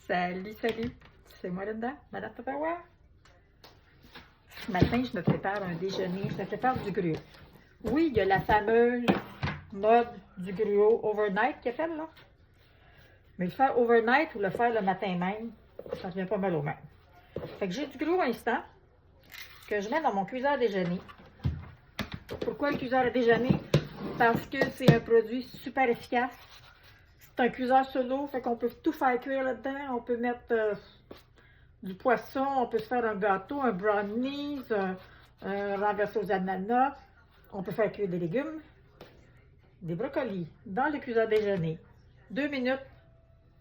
Salut, salut! C'est moi là-dedans, Madame Tupperware. Ce matin, je me prépare un déjeuner, je me prépare du gruau. Oui, il y a la fameuse mode du gruau overnight qui est faite là. Mais le faire overnight ou le faire le matin même, ça devient pas mal au même. Fait que j'ai du gruau instant que je mets dans mon cuiseur à déjeuner. Pourquoi le cuiseur à déjeuner? Parce que c'est un produit super efficace. C'est un cuiseur solo, fait qu'on peut tout faire cuire là-dedans. On peut mettre du poisson, on peut se faire un gâteau, un brownies, un renversé aux ananas. On peut faire cuire des légumes, des brocolis dans le cuiseur à déjeuner. 2 minutes,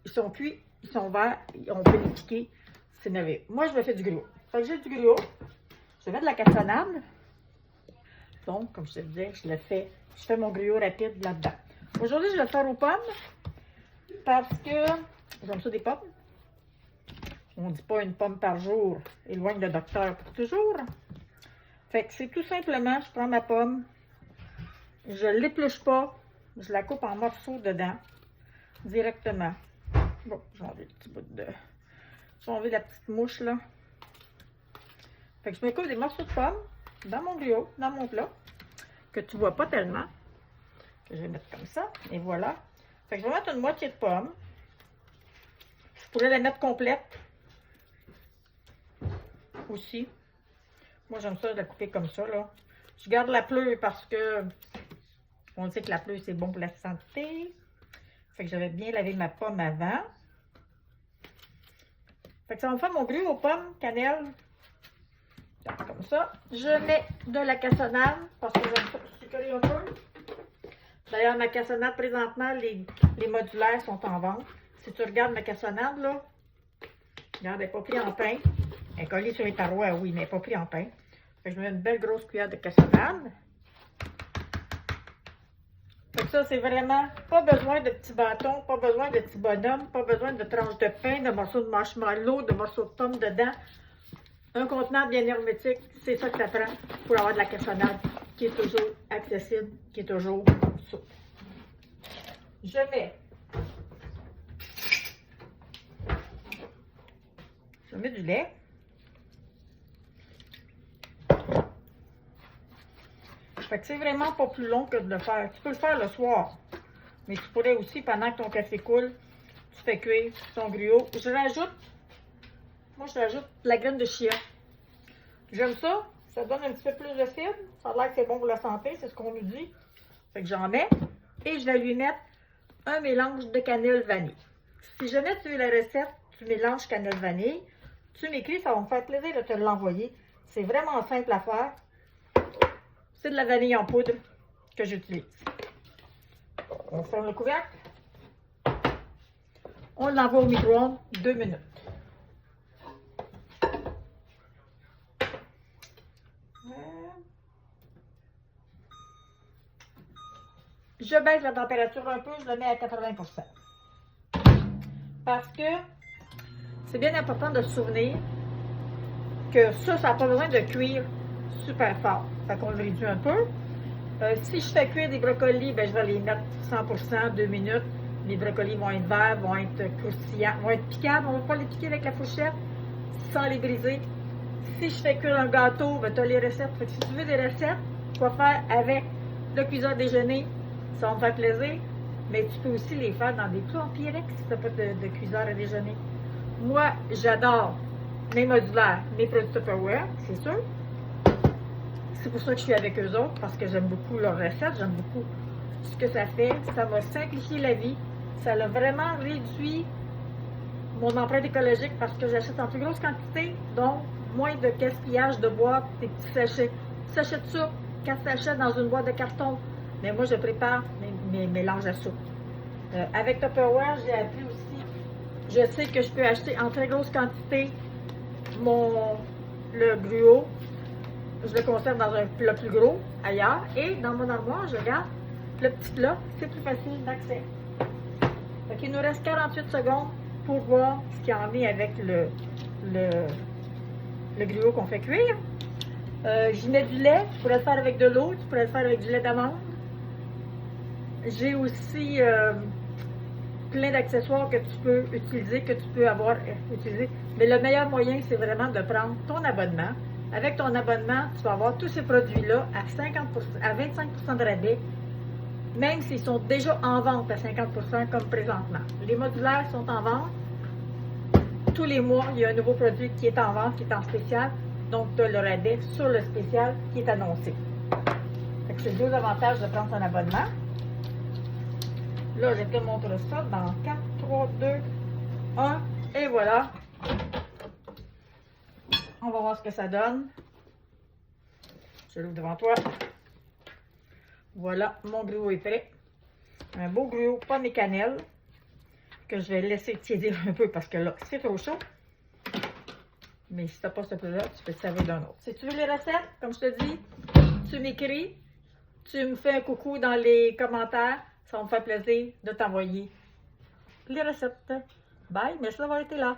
ils sont cuits, ils sont verts, on peut les piquer. C'est merveilleux. Moi, je me fais du gruau. Fait que j'ai du gruau. Je vais mettre de la cassonade. Donc, comme je te disais, je fais mon gruau rapide là-dedans. Aujourd'hui, je vais le faire aux pommes parce que j'aime ça des pommes. On ne dit pas une pomme par jour, éloigne le docteur pour toujours. Fait que c'est tout simplement, je prends ma pomme, je ne l'épluche pas, je la coupe en morceaux dedans, directement. Bon, j'ai enlevé le petit bout de... J'ai enlevé la petite mouche, là. Fait que je me coupe des morceaux de pommes dans mon gruau, dans mon plat, que tu vois pas tellement, que je vais mettre comme ça, et voilà. Fait que je vais mettre une moitié de pomme. Je pourrais la mettre complète aussi. Moi, j'aime ça de la couper comme ça, là. Je garde la pleure parce que on sait que la pleure, c'est bon pour la santé. Fait que j'avais bien lavé ma pomme avant. Fait que ça va me faire mon gruau aux pommes, cannelle. Comme ça. Je mets de la cassonade parce que j'aime ça sucrer un peu. D'ailleurs, ma cassonade, présentement, les modulaires sont en vente. Si tu regardes ma cassonade, là, regarde, elle n'est pas prise en pain. Elle est collée sur les parois, oui, mais elle n'est pas prise en pain. Fait que je mets une belle grosse cuillère de cassonade. Fait que ça, c'est vraiment pas besoin de petits bâtons, pas besoin de petits bonhommes, pas besoin de tranches de pain, de morceaux de marshmallow, de morceaux de pommes dedans. Un contenant bien hermétique, c'est ça que ça prend pour avoir de la cassonade qui est toujours accessible, qui est toujours souple. Je mets du lait. Fait que c'est vraiment pas plus long que de le faire. Tu peux le faire le soir, mais tu pourrais aussi, pendant que ton café coule, tu fais cuire ton gruau. Moi je rajoute de la graine de chia. J'aime ça, ça donne un petit peu plus de fibres. Ça a l'air que c'est bon pour la santé, c'est ce qu'on nous dit. Fait que j'en mets et je vais lui mettre un mélange de cannelle vanille. Si jamais tu veux la recette, tu mélanges cannelle vanille, tu m'écris, ça va me faire plaisir de te l'envoyer. C'est vraiment simple à faire. C'est de la vanille en poudre que j'utilise. On ferme le couvercle. On l'envoie au micro-ondes 2 minutes. Je baisse la température un peu, je le mets à 80%. Parce que c'est bien important de se souvenir que ça n'a pas besoin de cuire super fort. Fait qu'on le réduit un peu. Si je fais cuire des brocolis, ben, je vais les mettre 100%, 2 minutes. Les brocolis vont être verts, vont être croustillants, vont être piquables. On ne va pas les piquer avec la fourchette sans les briser. Si je fais cuire un gâteau, ben, tu as les recettes. Fait que si tu veux des recettes, quoi faire avec le cuiseur déjeuner, ça va me faire plaisir. Mais tu peux aussi les faire dans des plats en Pyrex si tu n'as pas de cuiseur à déjeuner. Moi, j'adore mes modulaires, mes produits Tupperware, c'est sûr. C'est pour ça que je suis avec eux autres, parce que j'aime beaucoup leurs recettes, j'aime beaucoup ce que ça fait. Ça m'a simplifié la vie. Ça a vraiment réduit mon empreinte écologique parce que j'achète en plus grosse quantité, donc moins de gaspillage de boîtes, des petits sachets. Tu s'achètes ça, 4 sachets dans une boîte de carton. Mais moi, je prépare mes mélanges à soupe. Avec Tupperware, j'ai appris aussi, je sais que je peux acheter en très grosse quantité le gruau. Je le conserve dans un plat plus gros ailleurs. Et dans mon armoire, je garde le petit plat. C'est plus facile d'accès. Il nous reste 48 secondes pour voir ce qu'il y en est avec le gruau qu'on fait cuire. J'y mets du lait. Tu pourrais le faire avec de l'eau. Tu pourrais le faire avec du lait d'amande. J'ai aussi plein d'accessoires que tu peux utiliser, que tu peux avoir utilisé. Mais le meilleur moyen, c'est vraiment de prendre ton abonnement. Avec ton abonnement, tu vas avoir tous ces produits-là à 25% de rabais, même s'ils sont déjà en vente à 50% comme présentement. Les modulaires sont en vente. Tous les mois, il y a un nouveau produit qui est en vente, qui est en spécial. Donc, tu as le rabais sur le spécial qui est annoncé. C'est deux avantages de prendre son abonnement. Là, je te montre ça dans 4, 3, 2, 1. Et voilà. On va voir ce que ça donne. Je l'ouvre devant toi. Voilà, mon gruau est prêt. Un beau gruau, pommes et cannelle, que je vais laisser tiédir un peu parce que là, c'est trop chaud. Mais si tu n'as pas ce plat-là, tu peux te servir d'un autre. Si tu veux les recettes, comme je te dis, tu m'écris, tu me fais un coucou dans les commentaires. Ça va me faire plaisir de t'envoyer les recettes. Bye, merci d'avoir été là.